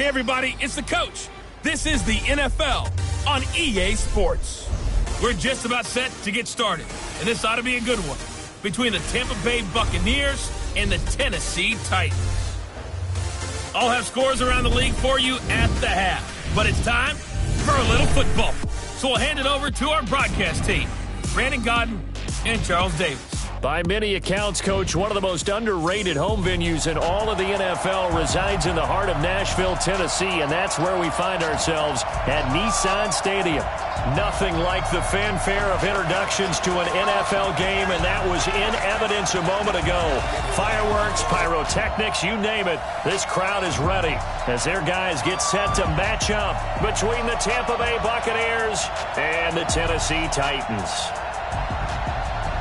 Hey, everybody, it's the coach. This is the NFL on EA Sports. We're just about set to get started, and this ought to be a good one between the Tampa Bay Buccaneers and the Tennessee Titans. I'll have scores around the league for you at the half, but it's time for a little football. So we'll hand it over to our broadcast team, Brandon Godden and Charles Davis. By many accounts, Coach, one of the most underrated home venues in all of the NFL resides in the heart of Nashville, Tennessee, and that's where we find ourselves at Nissan Stadium. Nothing like the fanfare of introductions to an NFL game, and that was in evidence a moment ago. Fireworks, pyrotechnics, you name it, this crowd is ready as their guys get set to match up between the Tampa Bay Buccaneers and the Tennessee Titans.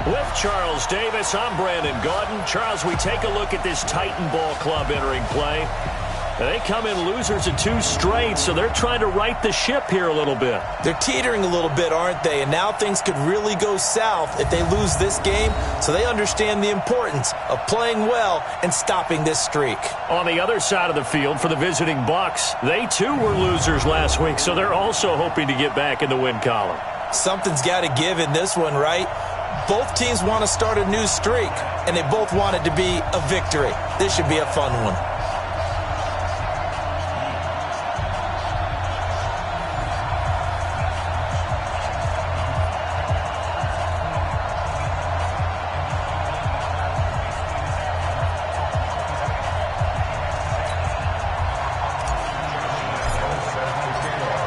With Charles Davis, I'm Brandon Godden. Charles, we take a look at this Titan Ball Club entering play. They come in losers of 2 straight, so they're trying to right the ship here a little bit. They're teetering a little bit, aren't they? And now things could really go south if they lose this game, so they understand the importance of playing well and stopping this streak. On the other side of the field for the visiting Bucs, they too were losers last week, so they're also hoping to get back in the win column. Something's got to give in this one, right? Both teams want to start a new streak, and they both want it to be a victory. This should be a fun one.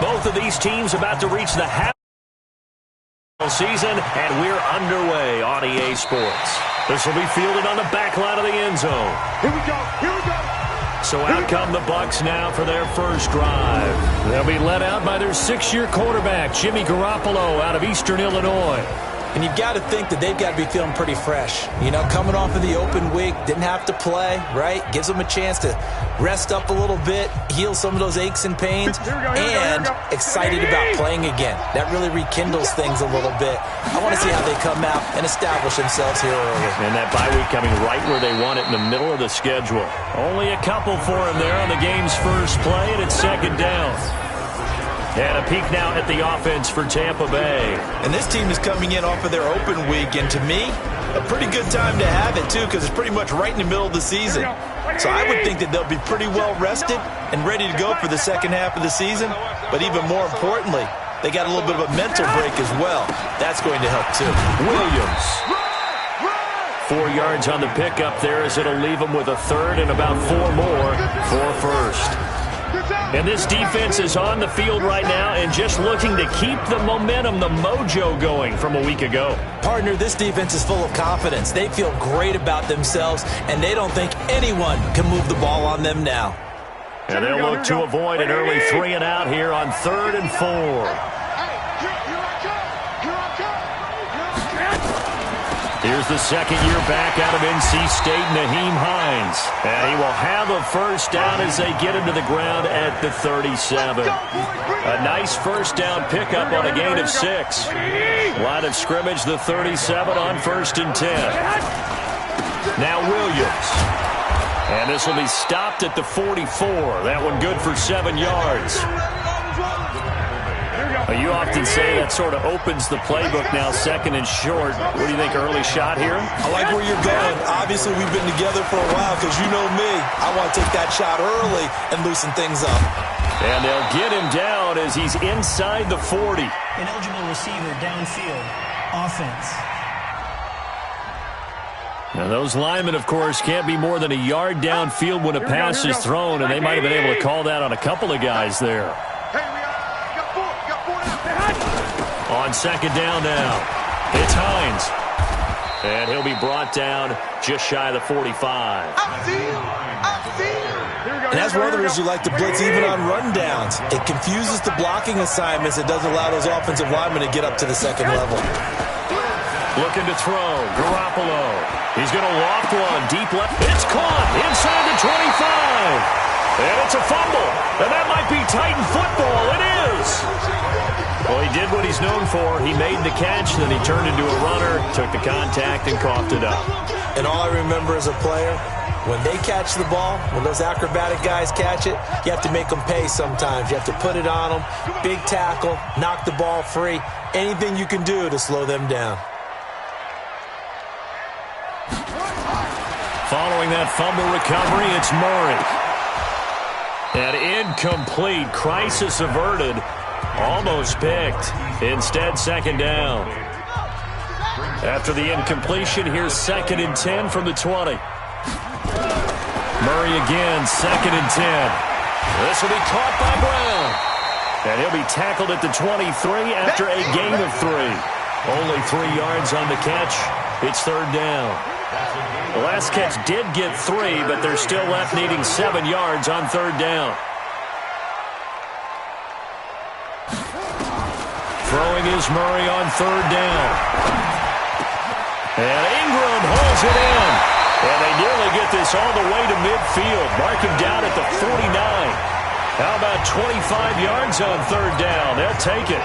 Both of these teams about to reach the half season, and we're underway on EA Sports. This will be fielded on the back line of the end zone. Here we go. Here we go. So out come the Bucs now for their first drive. They'll be led out by their 6-year quarterback, Jimmy Garoppolo, out of Eastern Illinois. And you've got to think that they've got to be feeling pretty fresh. You know, coming off of the open week, didn't have to play, right? Gives them a chance to rest up a little bit, heal some of those aches and pains, and excited about playing again. That really rekindles things a little bit. I want to see how they come out and establish themselves here early. And that bye week coming right where they want it, in the middle of the schedule. Only a couple for him there on the game's first play, and it's second down. And a peek now at the offense for Tampa Bay. And this team is coming in off of their open week, and to me, a pretty good time to have it, too, because it's pretty much right in the middle of the season. So I would think that they'll be pretty well rested and ready to go for the second half of the season. But even more importantly, they got a little bit of a mental break as well. That's going to help, too. Williams. 4 yards on the pickup there as it'll leave them with a third and about 4 more for first. And this defense is on the field right now and just looking to keep the momentum, the mojo going from a week ago. Partner, this defense is full of confidence. They feel great about themselves, and they don't think anyone can move the ball on them now. And they'll look to avoid an early 3 and out here on 3rd and 4. Here's the second-year back out of NC State, Nyheim Hines. And he will have a first down as they get him to the ground at the 37. A nice first down pickup on a gain of 6. Line of scrimmage, the 37 on 1st and 10. Now Williams. And this will be stopped at the 44. That one good for 7 yards. You often say that sort of opens the playbook now, 2nd and short. What do you think, early shot here? I like where you're going. Obviously, we've been together for a while because you know me. I want to take that shot early and loosen things up. And they'll get him down as he's inside the 40. An eligible receiver downfield. Offense. Now, those linemen, of course, can't be more than a yard downfield when a pass is thrown, and they might have been able to call that on a couple of guys there. On 2nd down now, it's Hines. And he'll be brought down just shy of the 45. And that's one of the reasons you like to blitz even on rundowns. It confuses the blocking assignments. It doesn't allow those offensive linemen to get up to the second level. Looking to throw, Garoppolo. He's going to loft one deep left. It's caught inside the 25. And it's a fumble. And that might be Titan football. It is. Well, he did what he's known for. He made the catch, then he turned into a runner, took the contact, and coughed it up. And all I remember as a player, When they catch the ball, when those acrobatic guys catch it, you have to make them pay sometimes. You have to put it on them, big tackle, knock the ball free, anything you can do to slow them down. Following that fumble recovery, it's Murray. An incomplete, crisis averted, almost picked. Instead, second down. After the incompletion, here's 2nd and 10 from the 20. Murray again, 2nd and 10. This will be caught by Brown. And he'll be tackled at the 23 after a gain of 3. Only 3 yards on the catch. It's third down. The last catch did get 3, but they're still left needing 7 yards on third down. Throwing is Murray on third down. And Ingram holds it in. And they nearly get this all the way to midfield. Mark him down at the 49. How about 25 yards on third down? They'll take it.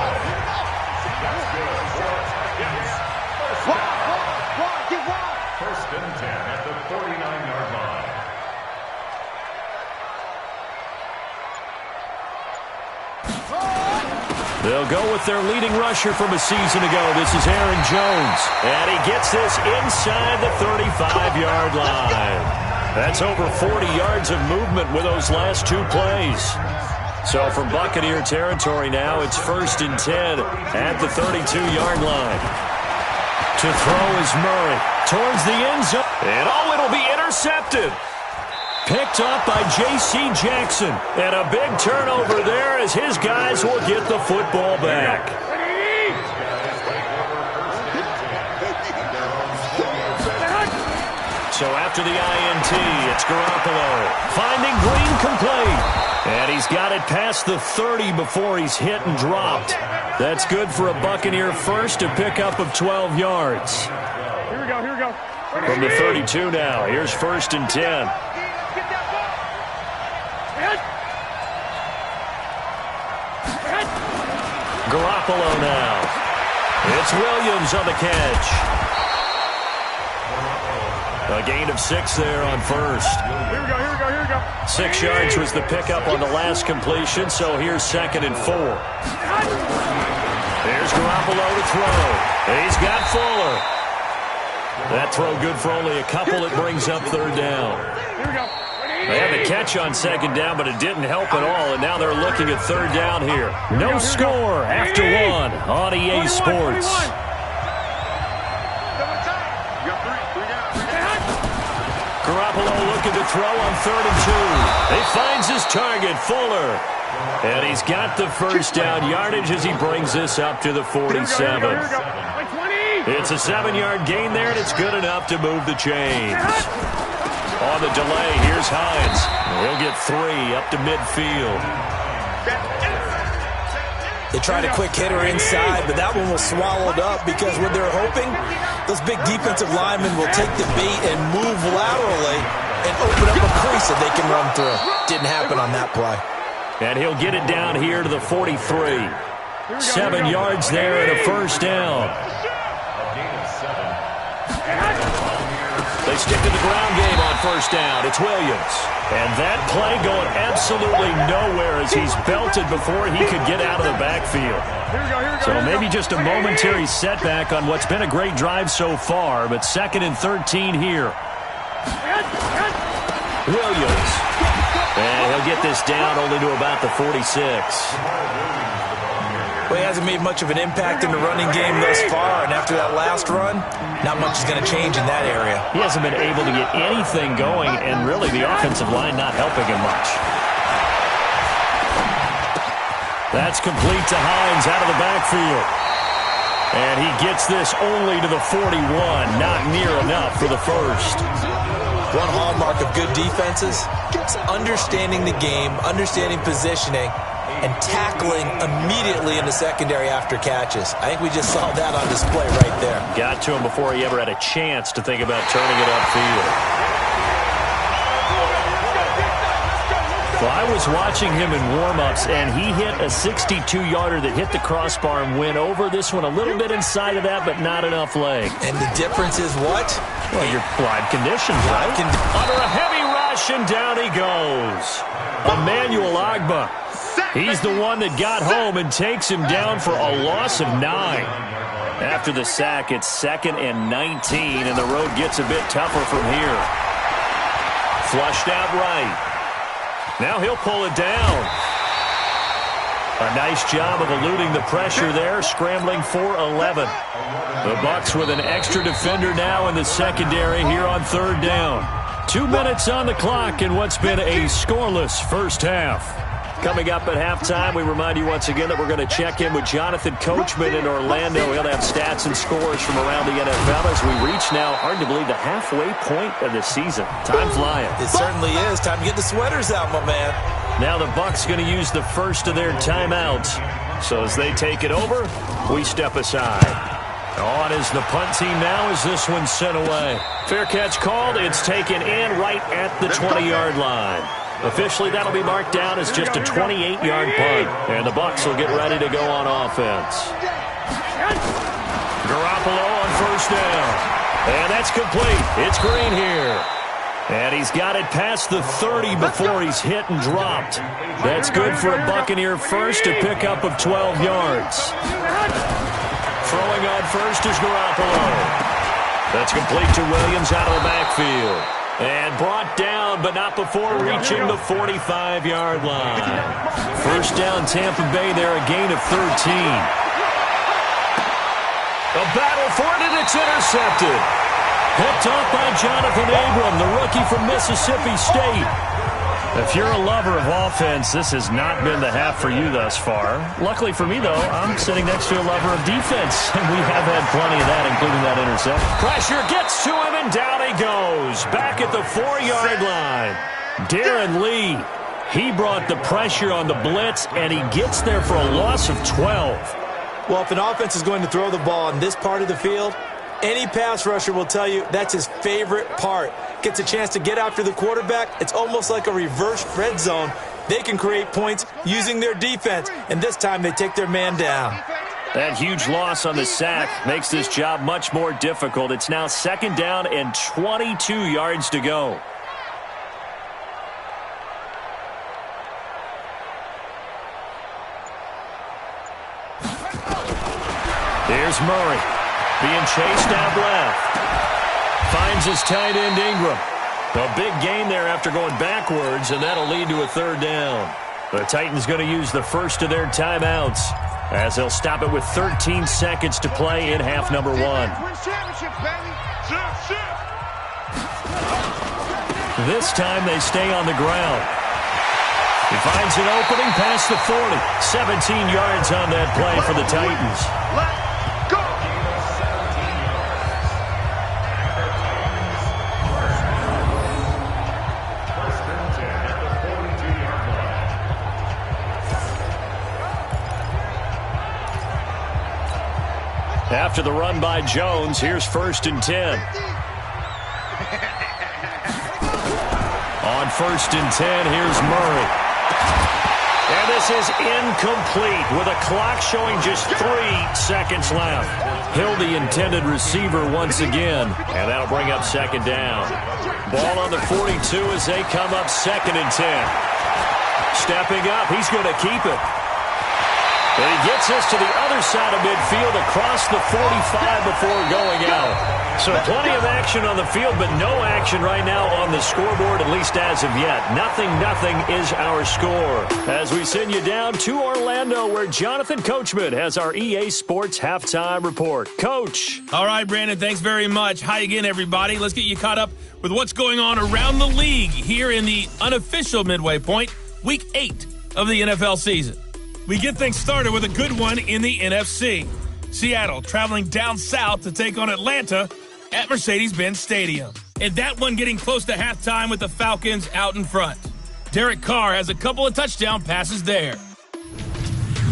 First and 10 at the 49-yard line. They'll go with their leading rusher from a season ago. This is Aaron Jones. And he gets this inside the 35-yard line. That's over 40 yards of movement with those last 2 plays. So from Buccaneer territory now, it's 1st and 10 at the 32-yard line. To throw is Murray towards the end zone. And it'll be intercepted. Picked up by J.C. Jackson. And a big turnover there as his guys will get the football back. So after the INT, it's Garoppolo. Finding Green complete. And he's got it past the 30 before he's hit and dropped. That's good for a Buccaneer first, a pickup of 12 yards. Here we go. From the 32 now, here's 1st and 10. Garoppolo now. It's Williams on the catch. A gain of 6 there on first. Here we go. 6 yards was the pickup on the last completion, so here's 2nd and 4. There's Garoppolo to throw. He's got Fuller. That throw good for only a couple. It brings up third down. Here we go. They had the catch on 2nd down, but it didn't help at all, and now they're looking at third down here. No score after 1 on EA Sports. Garoppolo looking to throw on 3rd and 2. He finds his target, Fuller. And he's got the first down yardage as he brings this up to the 47. It's a 7-yard gain there, and it's good enough to move the chains. On the delay, here's Hines. He'll get 3 up to midfield. They tried a quick hitter inside, but that one was swallowed up because what they're hoping, those big defensive linemen will take the bait and move laterally and open up a crease that they can run through. Didn't happen on that play. And he'll get it down here to the 43. 7 yards there and a first down. They stick to the ground game on first down. It's Williams. And that play going absolutely nowhere as he's belted before he could get out of the backfield. So maybe just a momentary setback on what's been a great drive so far, but 2nd and 13 here. Williams. And he'll get this down only to about the 46. Well, he hasn't made much of an impact in the running game thus far, and after that last run, not much is going to change in that area. He hasn't been able to get anything going, and really the offensive line not helping him much. That's complete to Hines out of the backfield. And he gets this only to the 41, not near enough for the first. One hallmark of good defenses is understanding the game, understanding positioning, and tackling immediately in the secondary after catches. I think we just saw that on display right there. Got to him before he ever had a chance to think about turning it upfield. Well, I was watching him in warm-ups, and he hit a 62-yarder that hit the crossbar and went over. This one a little bit inside of that, but not enough leg. And the difference is what? Well, your live conditions, right? Under a heavy rush, and down he goes. Emmanuel Agba. He's the one that got home and takes him down for a loss of 9. After the sack, it's 2nd and 19, and the road gets a bit tougher from here. Flushed out right. Now he'll pull it down. A nice job of eluding the pressure there, scrambling for 11. The Bucs with an extra defender now in the secondary here on 3rd down. 2 minutes on the clock in what's been a scoreless first half. Coming up at halftime, we remind you once again that we're going to check in with Jonathan Coachman in Orlando. He'll have stats and scores from around the NFL as we reach now, hard to believe, the halfway point of the season. Time flying. It certainly is. Time to get the sweaters out, my man. Now the Bucs going to use the first of their timeouts. So as they take it over, we step aside. On is the punt team now as this one's sent away. Fair catch called. It's taken in right at the 20-yard line. Officially, that'll be marked down as just a 28-yard punt. And the Bucs will get ready to go on offense. Garoppolo on 1st down. And that's complete. It's Green here. And he's got it past the 30 before he's hit and dropped. That's good for a Buccaneer first, a pickup of 12 yards. Throwing on first is Garoppolo. That's complete to Williams out of the backfield. And brought down, but not before reaching the 45-yard line. First down, Tampa Bay there, a gain of 13. A battle for it, and it's intercepted. Picked off by Jonathan Abram, the rookie from Mississippi State. If you're a lover of offense, this has not been the half for you thus far. Luckily for me, though, I'm sitting next to a lover of defense, and we have had plenty of that, including that interception. Pressure gets to him, and down he goes. Back at the 4-yard line. Darren Lee, he brought the pressure on the blitz, and he gets there for a loss of 12. Well, if an offense is going to throw the ball in this part of the field, any pass rusher will tell you that's his favorite part. Gets a chance to get after the quarterback. It's almost like a reverse red zone. They can create points using their defense, and this time they take their man down. That huge loss on the sack makes this job much more difficult. It's now 2nd down and 22 yards to go. Here's Murray. Being chased out left. Finds his tight end Ingram. A big gain there after going backwards, and that'll lead to a 3rd down. The Titans going to use the first of their timeouts as they'll stop it with 13 seconds to play in half number 1. This time they stay on the ground. He finds an opening past the 40. 17 yards on that play for the Titans. After the run by Jones, here's 1st and 10. On 1st and 10, here's Murray. And this is incomplete with a clock showing just 3 seconds left. Hill, the intended receiver once again, and that'll bring up 2nd down. Ball on the 42 as they come up 2nd and 10. Stepping up, he's going to keep it. And he gets us to the other side of midfield across the 45 before going out. So plenty of action on the field, but no action right now on the scoreboard, at least as of yet. 0-0 is our score. As we send you down to Orlando, where Jonathan Coachman has our EA Sports halftime report. Coach. All right, Brandon, thanks very much. Hi again, everybody. Let's get you caught up with what's going on around the league here in the unofficial midway point, Week 8 of the NFL season. We get things started with a good one in the NFC. Seattle traveling down south to take on Atlanta at Mercedes-Benz Stadium. And that one getting close to halftime with the Falcons out in front. Derek Carr has a couple of touchdown passes there.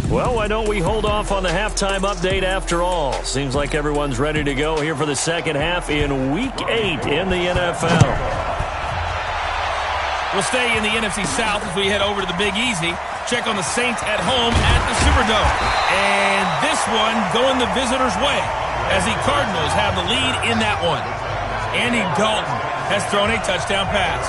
Well, why don't we hold off on the halftime update after all? Seems like everyone's ready to go here for the second half in Week 8 in the NFL. We'll stay in the NFC South as we head over to the Big Easy. Check on the Saints at home at the Superdome. And this one going the visitors' way as the Cardinals have the lead in that one. Andy Dalton has thrown a touchdown pass.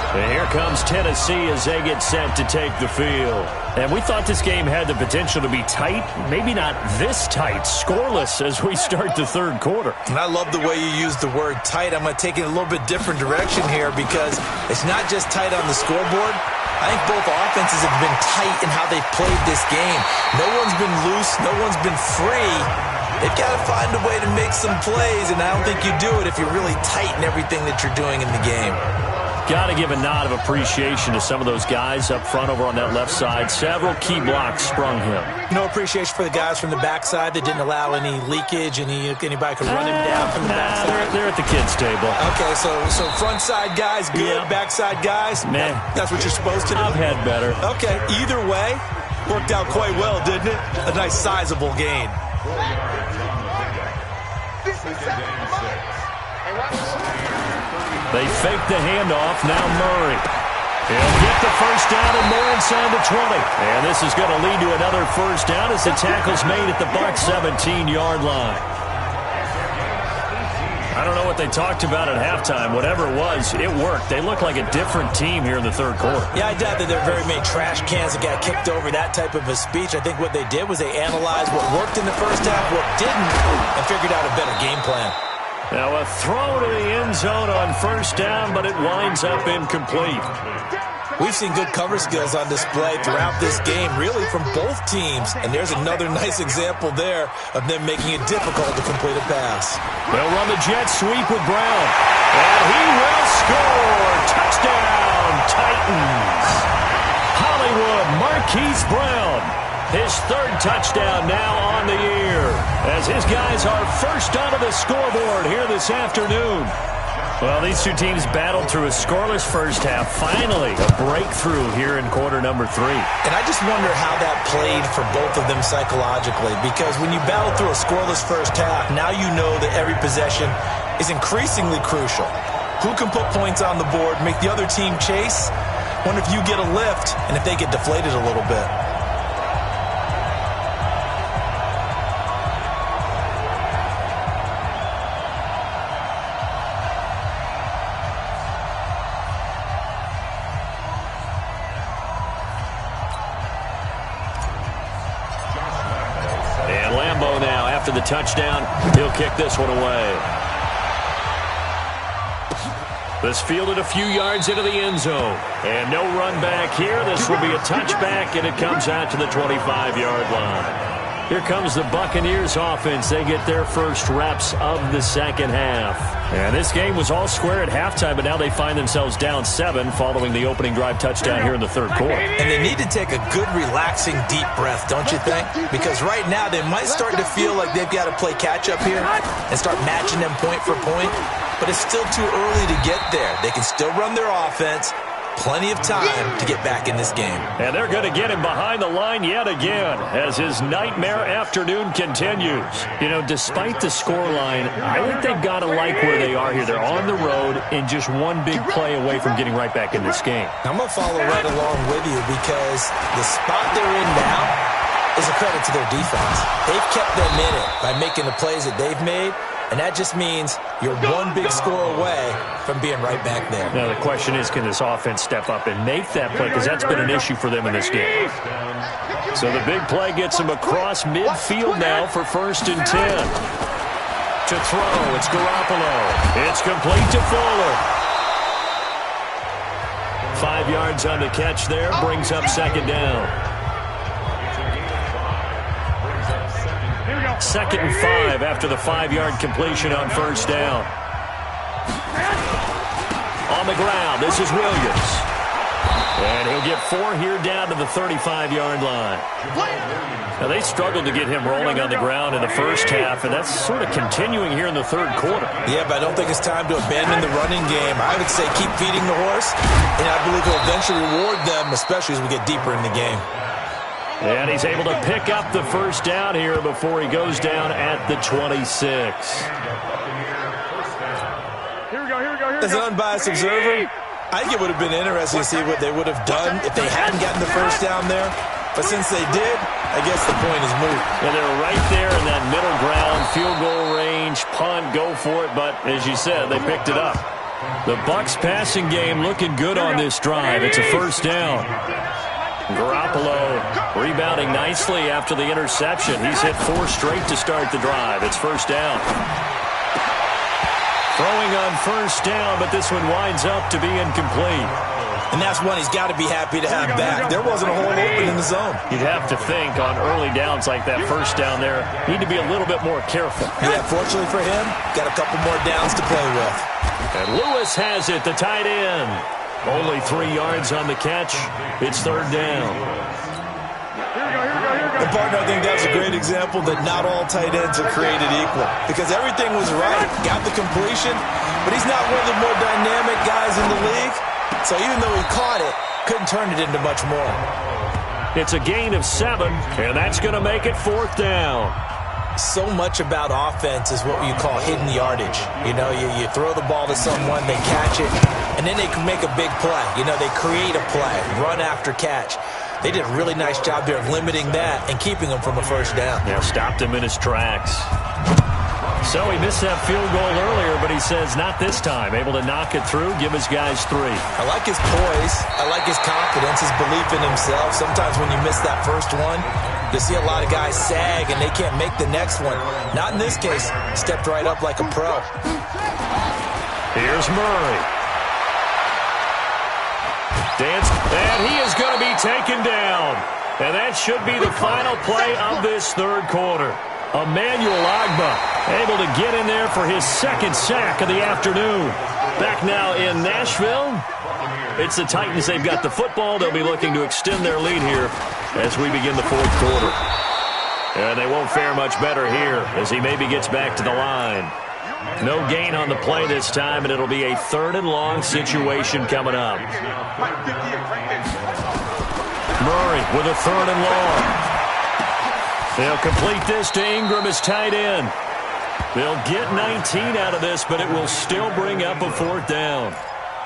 And here comes Tennessee as they get set to take the field. And we thought this game had the potential to be tight. Maybe not this tight, scoreless as we start the third quarter. And I love the way you use the word tight. I'm going to take it a little bit different direction here because it's not just tight on the scoreboard. I think both offenses have been tight in how they've played this game. No one's been loose. No one's been free. They've got to find a way to make some plays, and I don't think you do it if you're really tight in everything that you're doing in the game. Got to give a nod of appreciation to some of those guys up front over on that left side. Several key blocks sprung him. No appreciation for the guys from the backside that didn't allow any leakage, anybody could run him down from the backside. They're at the kids' table. Okay, so front side guys good, Yeah. backside guys, Man, that's what you're supposed to do? I've had better. Okay, either way, worked out quite well, didn't it? A nice sizable gain. They fake the handoff. Now Murray. He'll get the first down and more inside the 20. And this is going to lead to another first down as the tackle's made at the Bucs 17-yard line. I don't know what they talked about at halftime. Whatever it was, it worked. They look like a different team here in the third quarter. Yeah, I doubt that there are very many trash cans that got kicked over, that type of a speech. I think what they did was they analyzed what worked in the first half, what didn't, and figured out a better game plan. Now a throw to the end zone on first down, but it winds up incomplete. We've seen good cover skills on display throughout this game, really from both teams. And there's another nice example there of them making it difficult to complete a pass. They'll run the jet sweep with Brown. And he will score. Touchdown, Titans. Hollywood Marquise Brown. His third touchdown now on the year as his guys are first onto the scoreboard here this afternoon. Well, these two teams battled through a scoreless first half. Finally, a breakthrough here in quarter number 3. And I just wonder how that played for both of them psychologically, because when you battle through a scoreless first half, now you know that every possession is increasingly crucial. Who can put points on the board, make the other team chase? Wonder if you get a lift and if they get deflated a little bit. The touchdown, he'll kick this one away. This fielded a few yards into the end zone. And no run back here. This will be a touchback, and it comes out to the 25-yard line. Here comes the Buccaneers offense. They get their first reps of the second half. And this game was all square at halftime, but now they find themselves down 7 following the opening drive touchdown here in the third quarter. And they need to take a good, relaxing, deep breath, don't you think? Because right now they might start to feel like they've got to play catch-up here and start matching them point for point. But it's still too early to get there. They can still run their offense. Plenty of time to get back in this game. And they're going to get him behind the line yet again as his nightmare afternoon continues. You know, despite the scoreline, I think they've got to like where they are here. They're on the road and just one big play away from getting right back in this game. I'm going to follow right along with you because the spot they're in now is a credit to their defense. They've kept them in it by making the plays that they've made. And that just means you're one big score away from being right back there. Now, the question is, can this offense step up and make that play? Because that's been an issue for them in this game. So the big play gets them across midfield now for 1st and 10. To throw, it's Garoppolo. It's complete to Fuller. 5 yards on the catch there, brings up 2nd down. 2nd and 5 after the 5-yard completion on 1st down. On the ground, this is Williams. And he'll get 4 here down to the 35-yard line. Now, they struggled to get him rolling on the ground in the first half, and that's sort of continuing here in the third quarter. Yeah, but I don't think it's time to abandon the running game. I would say keep feeding the horse, and I believe he'll eventually reward them, especially as we get deeper in the game. And he's able to pick up the first down here before he goes down at the 26. Here we go. As an unbiased observer, I think it would have been interesting to see what they would have done if they hadn't gotten the first down there. But since they did, I guess the point is moot. And they're right there in that middle ground, field goal range, punt, go for it. But as you said, they picked it up. The Bucs passing game looking good on this drive. It's a first down. Garoppolo rebounding nicely after the interception. He's hit 4 straight to start the drive. It's first down. Throwing on first down, but this one winds up to be incomplete. And that's one he's got to be happy to have back. There wasn't a hole open in the zone. You'd have to think on early downs like that first down there, need to be a little bit more careful. Yeah, fortunately for him, got a couple more downs to play with. And Lewis has it, the tight end. Only 3 yards on the catch. It's third down. And partner, I think that's a great example that not all tight ends are created equal. Because everything was right, got the completion, but he's not one of the more dynamic guys in the league. So even though he caught it, couldn't turn it into much more. It's a gain of 7, and that's going to make it fourth down. So much about offense is what you call hidden yardage. You know, you throw the ball to someone, they catch it, and then they can make a big play. You know, they create a play, run after catch. They did a really nice job there of limiting that and keeping him from a first down. Yeah, stopped him in his tracks. So he missed that field goal earlier, but he says not this time. Able to knock it through, give his guys 3. I like his poise. I like his confidence, his belief in himself. Sometimes when you miss that first one, you see a lot of guys sag and they can't make the next one. Not in this case. Stepped right up like a pro. Here's Murray. And he is going to be taken down. And that should be the final play of this third quarter. Emmanuel Ogbah able to get in there for his second sack of the afternoon. Back now in Nashville. It's the Titans. They've got the football. They'll be looking to extend their lead here as we begin the fourth quarter. And they won't fare much better here as he maybe gets back to the line. No gain on the play this time, and it'll be a 3rd and long situation coming up. Murray with a 3rd and long. They'll complete this to Ingram as tight end. They'll get 19 out of this, but it will still bring up a 4th down.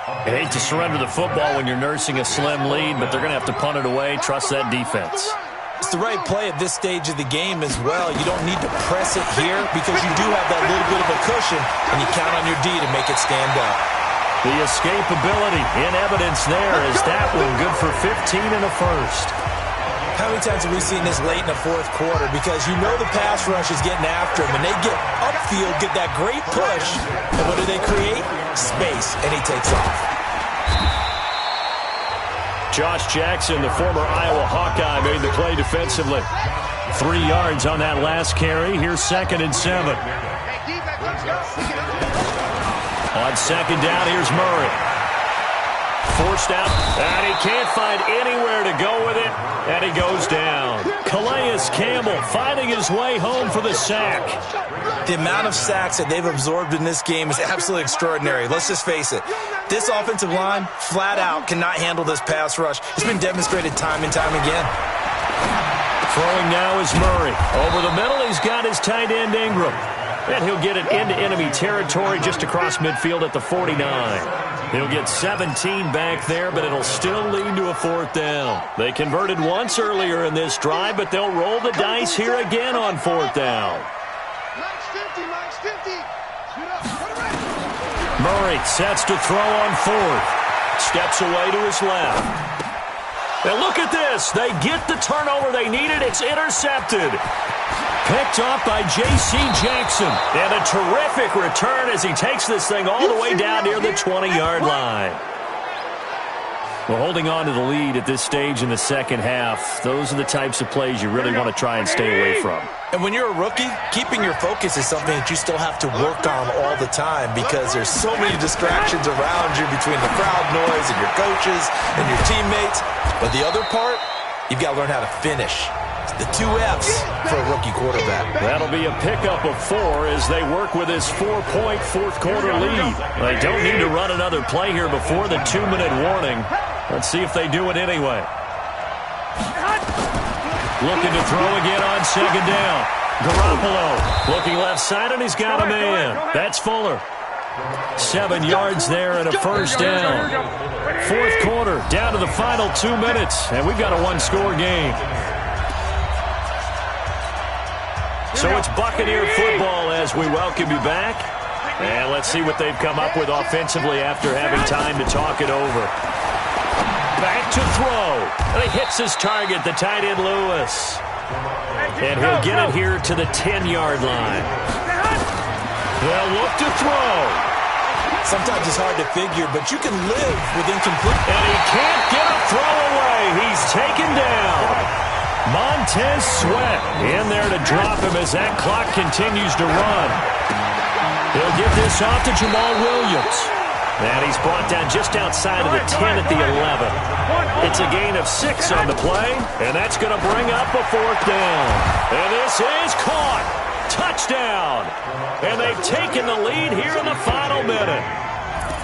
I hate to surrender the football when you're nursing a slim lead, but they're going to have to punt it away. Trust that defense. It's the right play at this stage of the game as well. You don't need to press it here because you do have that little bit of a cushion, and you count on your D to make it stand up. The escapability in evidence there is that one good for 15 in the first. How many times have we seen this late in the fourth quarter? Because you know the pass rush is getting after him, and they get upfield, get that great push, and what do they create? Space, and he takes off. Josh Jackson, the former Iowa Hawkeye, made the play defensively. 3 yards on that last carry. Here's 2nd and 7. On 2nd down, here's Murray. Forced out, and he can't find anywhere to go with it, and he goes down. Calais Campbell finding his way home for the sack. The amount of sacks that they've absorbed in this game is absolutely extraordinary. Let's just face it. This offensive line, flat out, cannot handle this pass rush. It's been demonstrated time and time again. Throwing now is Murray. Over the middle, he's got his tight end Ingram. And he'll get it into enemy territory just across midfield at the 49. He'll get 17 back there, but it'll still lead to a 4th down. They converted once earlier in this drive, but they'll roll the dice here again on 4th down. Murray sets to throw on 4th. Steps away to his left. And look at this. They get the turnover they needed. It's intercepted. Picked off by J.C. Jackson. And a terrific return as he takes this thing all the way down near the 20-yard line. Well, holding on to the lead at this stage in the second half, those are the types of plays you really want to try and stay away from. And when you're a rookie, keeping your focus is something that you still have to work on all the time because there's so many distractions around you between the crowd noise and your coaches and your teammates. But the other part, you've got to learn how to finish. The 2 F's for a rookie quarterback. That'll be a pickup of 4 as they work with this 4-point fourth quarter lead. They don't need to run another play here before the 2-minute warning. Let's see if they do it anyway. Looking to throw again on 2nd down. Garoppolo looking left side, and he's got a man. That's Fuller. 7 yards there and a first down. Fourth quarter, down to the final 2 minutes, and we've got a one-score game. So it's Buccaneer football as we welcome you back. And let's see what they've come up with offensively after having time to talk it over. Back to throw. And he hits his target, the tight end Lewis. And he'll get it here to the 10-yard line. They'll look to throw. Sometimes it's hard to figure, but you can live with incomplete. And he can't get a throw away. He's taken down. Montez Sweat in there to drop him as that clock continues to run. He'll give this off to Jamal Williams. And he's brought down just outside of the 10 at the 11. It's a gain of 6 on the play, and that's going to bring up a fourth down. And this is caught. Touchdown. And they've taken the lead here in the final minute.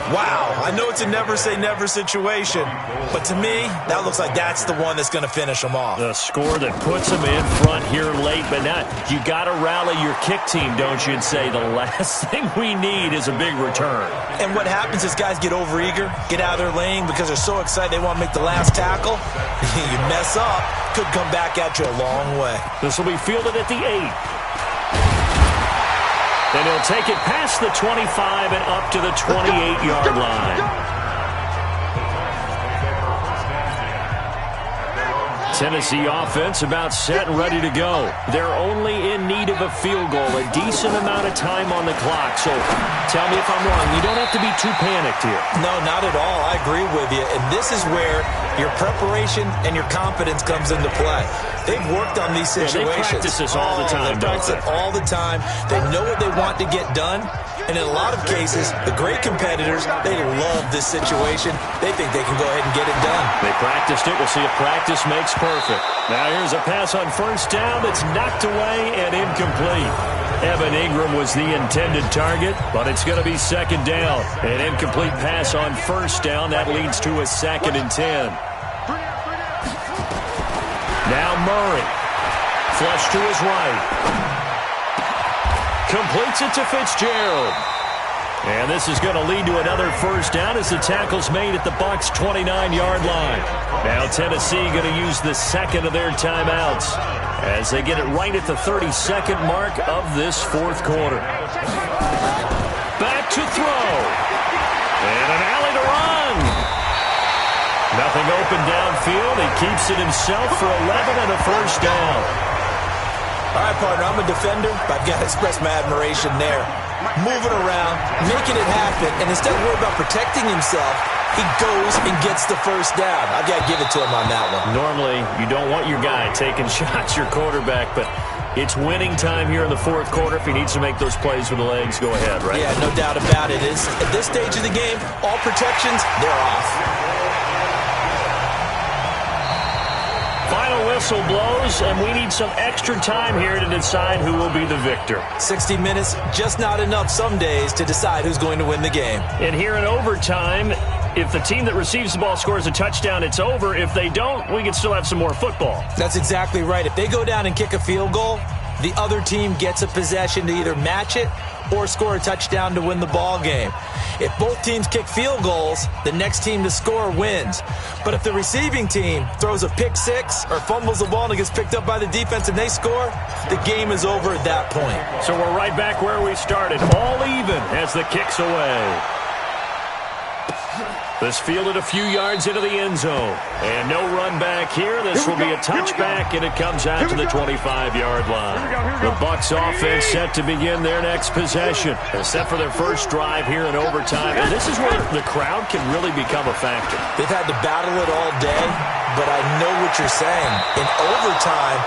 Wow, I know it's a never-say-never situation, but to me, that looks like that's the one that's going to finish them off. The score that puts them in front here late, but now you got to rally your kick team, don't you, and say the last thing we need is a big return. And what happens is guys get overeager, get out of their lane because they're so excited they want to make the last tackle. You mess up, could come back at you a long way. This will be fielded at the 8. And he'll take it past the 25 and up to the 28-yard line. Tennessee offense about set and ready to go. They're only in need of a field goal, a decent amount of time on the clock. So tell me if I'm wrong. You don't have to be too panicked here. No, not at all. I agree with you. And this is where your preparation and your confidence comes into play. They've worked on these situations. Yeah, they practice this all the time, they practice it all the time. They know what they want to get done. And in a lot of cases, the great competitors, they love this situation. They think they can go ahead and get it done. They practiced it. We'll see if practice makes perfect. Now here's a pass on first down that's knocked away and incomplete. Evan Ingram was the intended target, but it's going to be second down. An incomplete pass on first down. That leads to a 2nd and 10. Now Murray. Flush to his right. Completes it to Fitzgerald. And this is going to lead to another first down as the tackle's made at the Bucs' 29-yard line. Now Tennessee going to use the second of their timeouts as they get it right at the 32nd mark of this fourth quarter. Back to throw. And an alley to run. Nothing open downfield. He keeps it himself for 11 and a first down. All right, partner, I'm a defender, but I've got to express my admiration there. Moving around, making it happen, and instead of worrying about protecting himself, he goes and gets the first down. I've got to give it to him on that one. Normally, you don't want your guy taking shots, your quarterback, but it's winning time here in the fourth quarter. If he needs to make those plays with the legs, go ahead, right? Yeah, no doubt about it. At this stage of the game, all protections, they're off. Final whistle blows, and we need some extra time here to decide who will be the victor. 60 minutes, just not enough some days to decide who's going to win the game. And here in overtime, if the team that receives the ball scores a touchdown, it's over. If they don't, we can still have some more football. That's exactly right. If they go down and kick a field goal, the other team gets a possession to either match it or score a touchdown to win the ball game. If both teams kick field goals, the next team to score wins. But if the receiving team throws a pick six or fumbles the ball and it gets picked up by the defense and they score, the game is over at that point. So we're right back where we started, all even as the kick's away. This fielded a few yards into the end zone. And no run back here. This will be a touchback, and it comes out to the 25-yard line. The Bucs offense set to begin their next possession. Set for their first drive here in overtime. And this is where the crowd can really become a factor. They've had to battle it all day, but I know what you're saying. In overtime,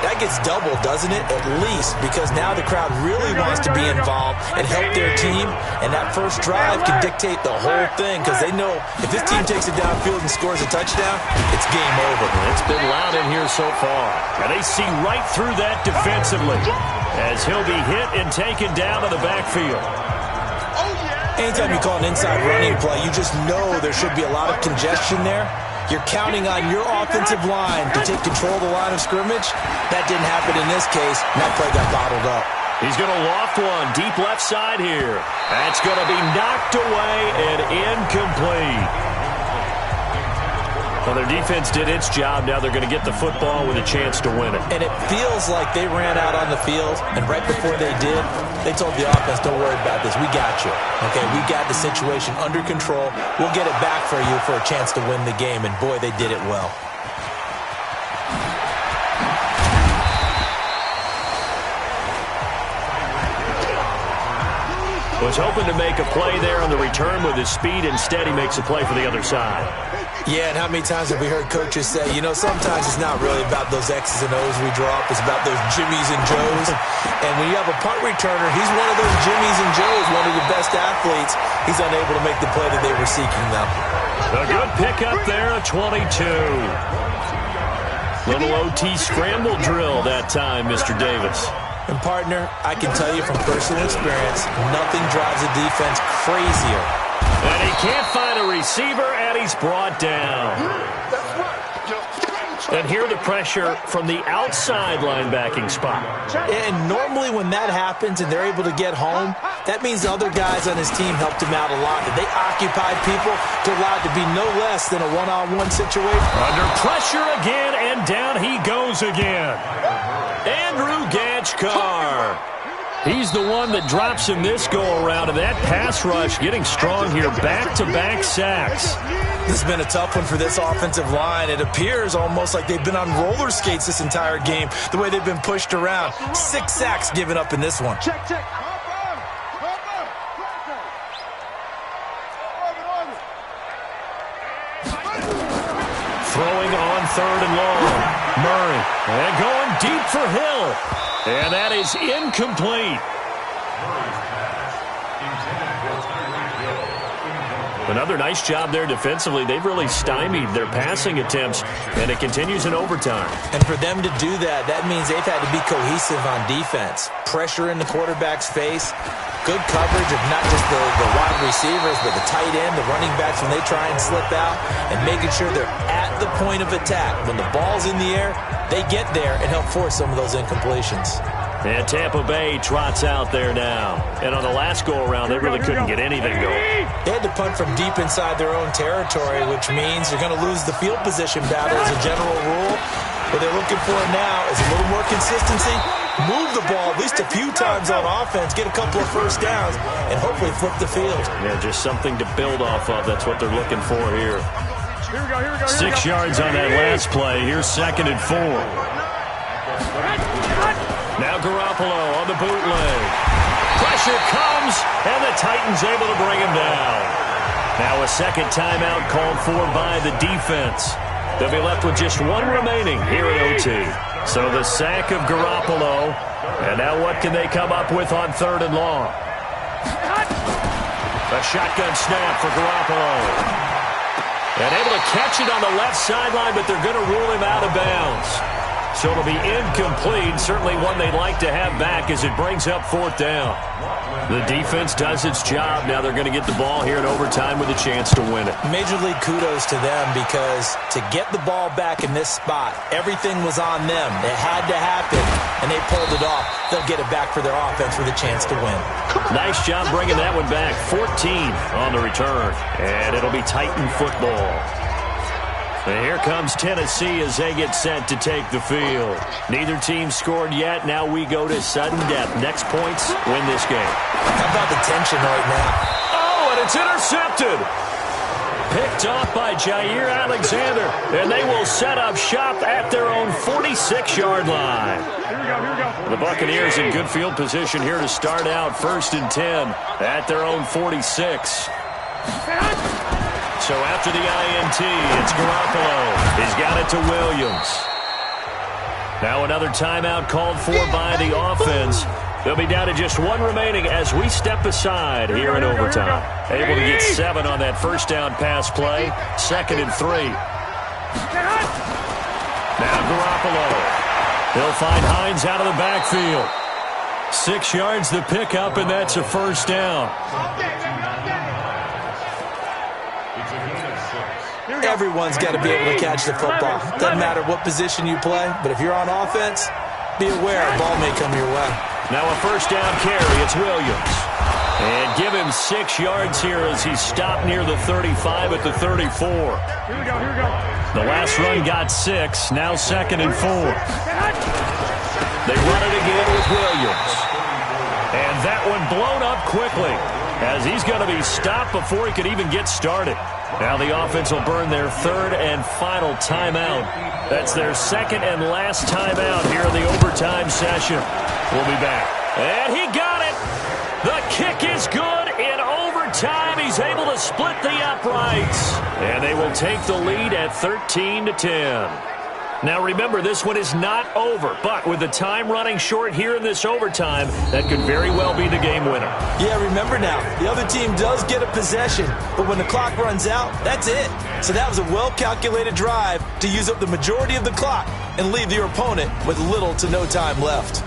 that gets doubled, doesn't it? At least, because now the crowd really wants to be involved and help their team, and that first drive can dictate the whole thing because they know if this team takes it downfield and scores a touchdown, it's game over. It's been loud in here so far, and they see right through that defensively as he'll be hit and taken down to the backfield. Anytime you call an inside running play, you just know there should be a lot of congestion there. You're counting on your offensive line to take control of the line of scrimmage. That didn't happen in this case, and that play got bottled up. He's going to loft one deep left side here. That's going to be knocked away and incomplete. Well, their defense did its job. Now they're going to get the football with a chance to win it. And it feels like they ran out on the field, and right before they did, they told the offense, don't worry about this. We got you. Okay, we got the situation under control. We'll get it back for you for a chance to win the game. And, boy, they did it well. Was hoping to make a play there on the return with his speed. Instead, he makes a play for the other side. Yeah, and how many times have we heard coaches say, you know, sometimes it's not really about those X's and O's we draw up. It's about those Jimmies and Joes. And when you have a punt returner, he's one of those Jimmies and Joes, one of the best athletes. He's unable to make the play that they were seeking, though. A good pickup there, a 22. Little OT scramble drill that time, Mr. Davis. And, partner, I can tell you from personal experience, nothing drives a defense crazier. And he can't find a receiver, and he's brought down. And here the pressure from the outside linebacking spot. And normally when that happens and they're able to get home, that means the other guys on his team helped him out a lot. That they occupied people to allow it to be no less than a one-on-one situation. Under pressure again, and down he goes again. Andrew Gachkar. He's the one that drops him this go-around, and that pass rush getting strong here. Back-to-back sacks. This has been a tough one for this offensive line. It appears almost like they've been on roller skates this entire game, the way they've been pushed around. 6 sacks given up in this one. Check. Throwing on 3rd and long. Murray. And going deep for Hill. And that is incomplete. Another nice job there defensively. They've really stymied their passing attempts, and it continues in overtime. And for them to do that, that means they've had to be cohesive on defense. Pressure in the quarterback's face. Good coverage of not just the wide receivers, but the tight end, the running backs when they try and slip out, and making sure they're at the point of attack. When the ball's in the air, they get there and help force some of those incompletions. And Tampa Bay trots out there now. And on the last go-around, they really couldn't get anything going. They had to punt from deep inside their own territory, which means you're going to lose the field position battle as a general rule. What they're looking for now is a little more consistency. Move the ball at least a few times on offense, get a couple of first downs, and hopefully flip the field. Yeah, just something to build off of. That's what they're looking for here. 6 yards on that last play. Here's 2nd and 4. Now Garoppolo on the bootleg. Pressure comes, and the Titans able to bring him down. Now a second timeout called for by the defense. They'll be left with just one remaining here at OT. So the sack of Garoppolo. And now what can they come up with on 3rd and long? A shotgun snap for Garoppolo. And able to catch it on the left sideline, but they're going to rule him out of bounds. So it'll be incomplete. Certainly one they'd like to have back as it brings up 4th down. The defense does its job. Now they're going to get the ball here in overtime with a chance to win it. Major league kudos to them, because to get the ball back in this spot, everything was on them. It had to happen, and they pulled it off. They'll get it back for their offense with a chance to win. Nice job bringing that one back. 14 on the return. And it'll be Titan football. And here comes Tennessee as they get set to take the field. Neither team scored yet. Now we go to sudden death. Next points win this game. How about the tension right now? Oh, and it's intercepted. Picked off by Jair Alexander. And they will set up shop at their own 46-yard line. Here we go. The Buccaneers in good field position here to start out. 1st and 10 at their own 46. So after the INT, it's Garoppolo. He's got it to Williams. Now another timeout called for by the offense. They'll be down to just one remaining as we step aside here in overtime. Able to get 7 on that first down pass play. 2nd and 3. Now Garoppolo. He'll find Hines out of the backfield. 6 yards the pickup, and that's a first down. Everyone's got to be able to catch the football. Doesn't matter what position you play, but if you're on offense, be aware a ball may come your way. Now a first down carry. It's Williams. And give him 6 yards here as he's stopped near the 35 at the 34. Here we go, here we go. The last run got 6. Now 2nd and 4. They run it again with Williams. And that one blown up quickly as he's going to be stopped before he could even get started. Now the offense will burn their 3rd and final timeout. That's their 2nd and last timeout here in the overtime session. We'll be back. And he got it. The kick is good in overtime. He's able to split the uprights. And they will take the lead at 13-10. Now remember, this one is not over, but with the time running short here in this overtime, that could very well be the game winner. Yeah, remember now, the other team does get a possession, but when the clock runs out, that's it. So that was a well-calculated drive to use up the majority of the clock and leave your opponent with little to no time left.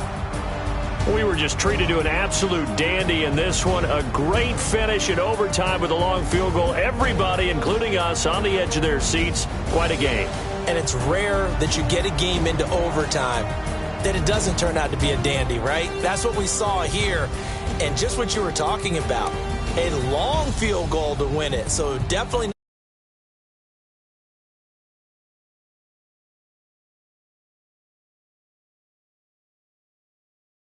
We were just treated to an absolute dandy in this one. A great finish in overtime with a long field goal. Everybody, including us, on the edge of their seats. Quite a game. And it's rare that you get a game into overtime that it doesn't turn out to be a dandy, right? That's what we saw here. And just what you were talking about, a long field goal to win it. So definitely